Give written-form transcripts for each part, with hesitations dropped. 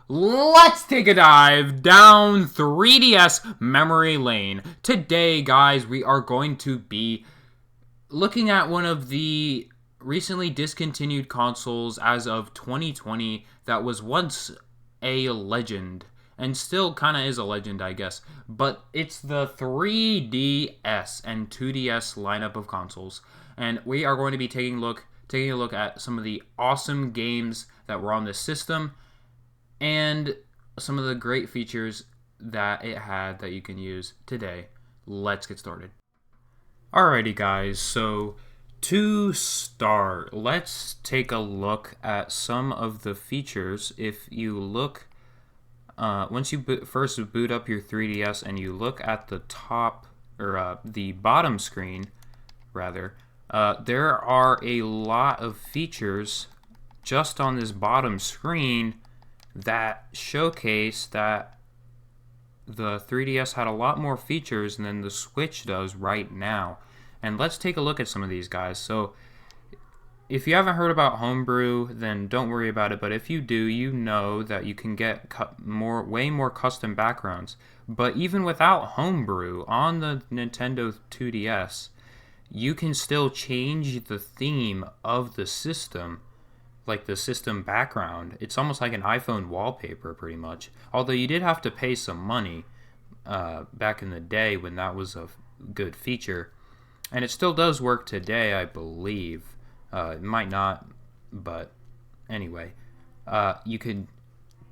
let's take a dive down 3DS memory lane. Today, guys, we are going to be looking at one of the recently discontinued consoles as of 2020 that was once a legend and still kind of is a legend, I guess. But it's the 3DS and 2DS lineup of consoles, and we are going to be taking a look at some of the awesome games that were on this system and some of the great features that it had that you can use today. Let's get started. Alrighty, guys, so to start, let's take a look at some of the features. If you look, once you first boot up your 3DS and you look at the top, or the bottom screen, rather, there are a lot of features just on this bottom screen that showcase that the 3DS had a lot more features than the Switch does right now. And let's take a look at some of these, guys. So if you haven't heard about Homebrew, then don't worry about it. But if you do, you know that you can get way more custom backgrounds. But even without Homebrew on the Nintendo 2DS, you can still change the theme of the system, like the system background. It's almost like an iPhone wallpaper, pretty much. Although you did have to pay some money back in the day when that was a good feature. And it still does work today, I believe. It might not, but anyway. You could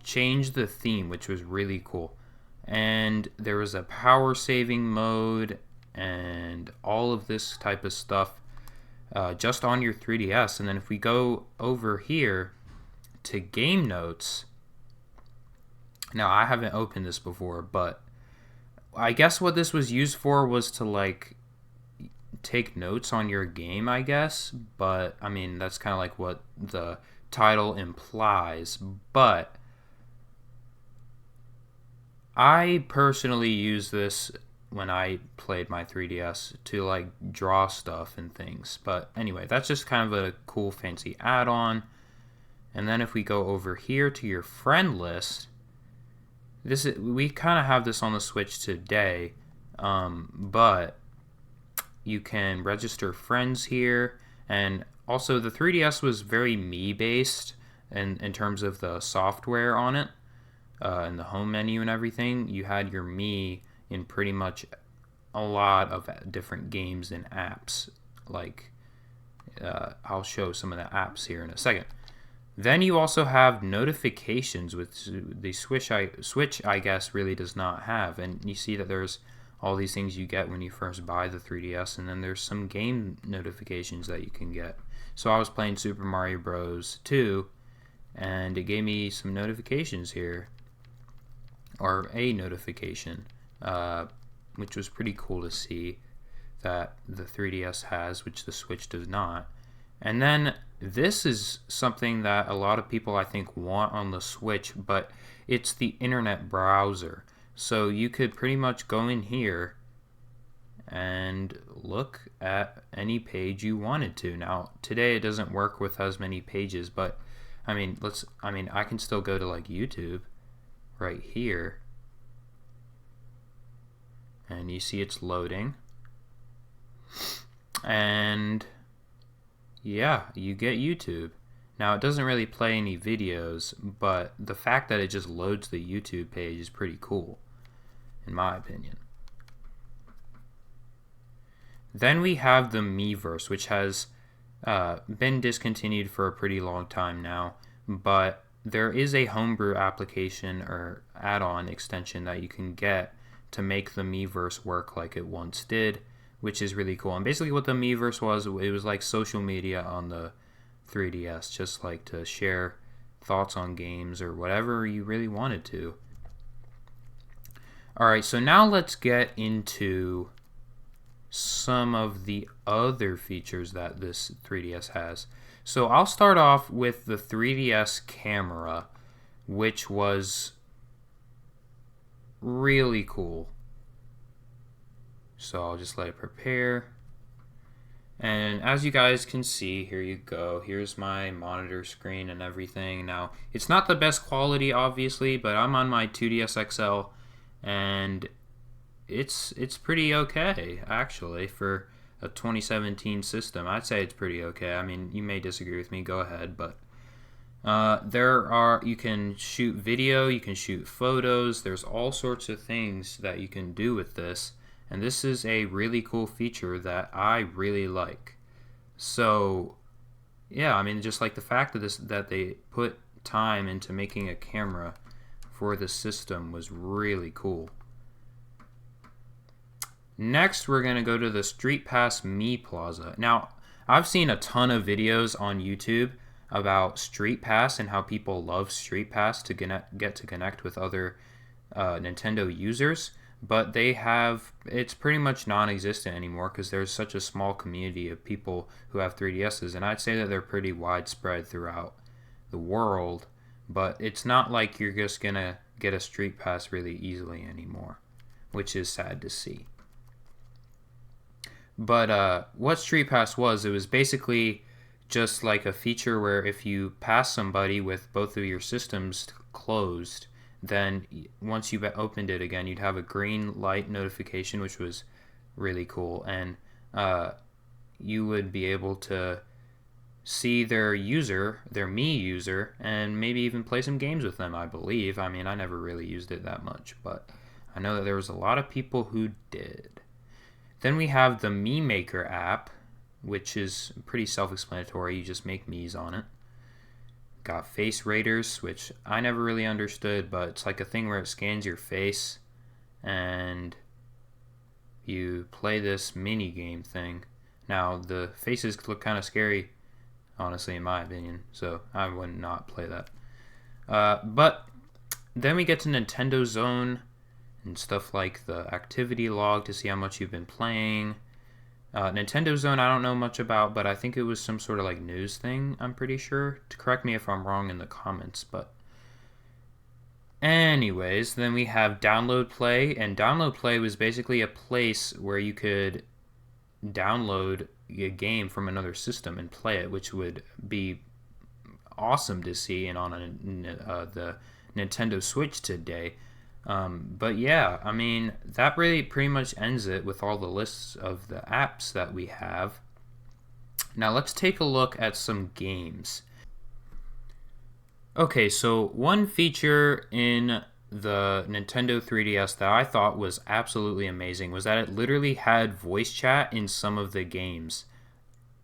change the theme, which was really cool. And there was a power saving mode and all of this type of stuff just on your 3DS. And then if we go over here to game notes, now I haven't opened this before, but I guess what this was used for was to like take notes on your game, I guess. But I mean, that's kind of like what the title implies. But I personally use this when I played my 3DS to like draw stuff and things. But anyway, that's just kind of a cool fancy add-on. And then if we go over here to your friend list, we kind of have this on the Switch today, but you can register friends here. And also the 3DS was very Mii based in terms of the software on it, and the home menu and everything. You had your Mii in pretty much a lot of different games and apps. Like, I'll show some of the apps here in a second. Then you also have notifications, which the Switch, I guess, really does not have. And you see that there's all these things you get when you first buy the 3DS, and then there's some game notifications that you can get. So I was playing Super Mario Bros. 2, and it gave me some notifications here, or a notification, which was pretty cool to see that the 3DS has, which the Switch does not. And then this is something that a lot of people I think want on the Switch, but it's the internet browser. So you could pretty much go in here and look at any page you wanted to. Now, today it doesn't work with as many pages, but I mean, I can still go to like YouTube right here. And you see it's loading. And yeah, you get YouTube. Now, it doesn't really play any videos, but the fact that it just loads the YouTube page is pretty cool, in my opinion. Then we have the Miiverse, which has been discontinued for a pretty long time now, but there is a homebrew application or add-on extension that you can get to make the Miiverse work like it once did, which is really cool. And basically what the Miiverse was, it was like social media on the 3DS, just like to share thoughts on games or whatever you really wanted to. Alright, so now let's get into some of the other features that this 3DS has. So I'll start off with the 3DS camera, which was really cool. So I'll just let it prepare. And as you guys can see, here you go. Here's my monitor screen and everything. Now, it's not the best quality, obviously, but I'm on my 2DS XL, and it's pretty okay, actually, for a 2017 system. I'd say it's pretty okay. I mean, you may disagree with me. Go ahead, but you can shoot video, you can shoot photos. There's all sorts of things that you can do with this. And this is a really cool feature that I really like. So, yeah, I mean, just like the fact that they put time into making a camera for the system was really cool. Next, we're going to go to the Street Pass Mii Plaza. Now, I've seen a ton of videos on YouTube about Street Pass and how people love Street Pass to get to connect with other Nintendo users. But it's pretty much non-existent anymore because there's such a small community of people who have 3DSs, and I'd say that they're pretty widespread throughout the world, but it's not like you're just gonna get a Street Pass really easily anymore, which is sad to see. But what Street Pass was, it was basically just like a feature where if you pass somebody with both of your systems closed, then once you opened it again, you'd have a green light notification, which was really cool, and you would be able to see their Mii user, and maybe even play some games with them, I believe. I mean, I never really used it that much, but I know that there was a lot of people who did. Then we have the Mii Maker app, which is pretty self-explanatory. You just make Miis on it. Got Face Raiders, which I never really understood, but it's like a thing where it scans your face and you play this mini game thing. Now, the faces look kind of scary, honestly, in my opinion, so I would not play that. But then we get to Nintendo Zone and stuff like the activity log to see how much you've been playing. Nintendo Zone I don't know much about, but I think it was some sort of like news thing, I'm pretty sure. Correct me if I'm wrong in the comments, but anyways, then we have Download Play, and Download Play was basically a place where you could download a game from another system and play it, which would be awesome to see and on the Nintendo Switch today. But yeah, I mean, that really pretty much ends it with all the lists of the apps that we have. Now let's take a look at some games. Okay, so one feature in the Nintendo 3DS that I thought was absolutely amazing was that it literally had voice chat in some of the games.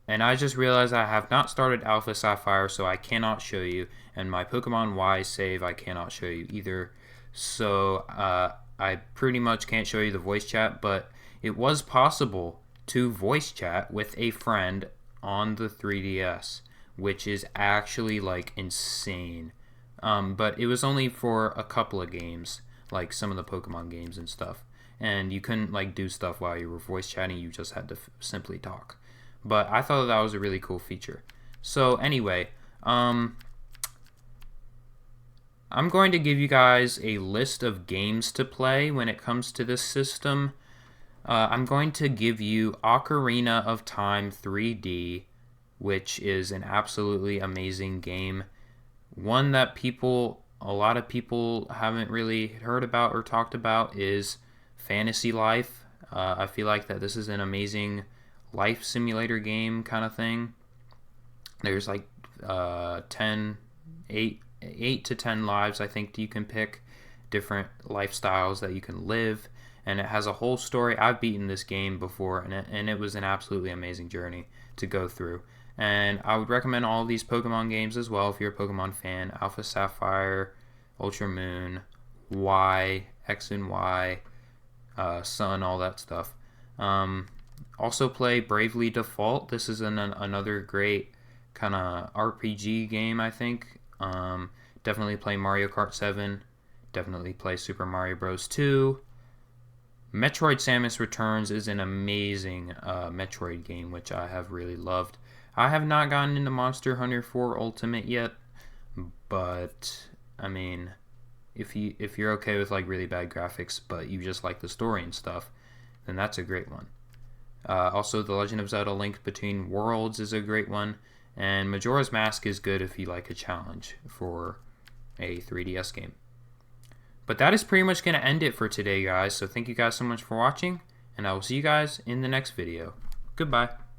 And I just realized I have not started Alpha Sapphire, so I cannot show you. And my Pokemon Y save I cannot show you either. So I pretty much can't show you the voice chat, but it was possible to voice chat with a friend on the 3DS, which is actually like insane. But it was only for a couple of games, like some of the Pokemon games and stuff. And you couldn't like do stuff while you were voice chatting, you just had to simply talk. But I thought that was a really cool feature. So anyway, I'm going to give you guys a list of games to play when it comes to this system. I'm going to give you Ocarina of Time 3D, which is an absolutely amazing game. One that a lot of people haven't really heard about or talked about is Fantasy Life. I feel like that this is an amazing life simulator game kind of thing. There's like 8 to 10 lives, I think, you can pick, different lifestyles that you can live, and it has a whole story. I've beaten this game before, and it was an absolutely amazing journey to go through. And I would recommend all these Pokemon games as well if you're a Pokemon fan. Alpha Sapphire, Ultra Moon, Y, X and Y, Sun, all that stuff. Also play Bravely Default. This is another great kind of RPG game, I think. Definitely play Mario Kart 7. Definitely play Super Mario Bros. 2. Metroid Samus Returns is an amazing Metroid game, which I have really loved. I have not gotten into Monster Hunter 4 Ultimate yet, but I mean, if you're okay with like really bad graphics, but you just like the story and stuff, then that's a great one. Also, The Legend of Zelda Link Between Worlds is a great one. And Majora's Mask is good if you like a challenge for a 3DS game. But that is pretty much going to end it for today, guys. So thank you guys so much for watching, and I will see you guys in the next video. Goodbye.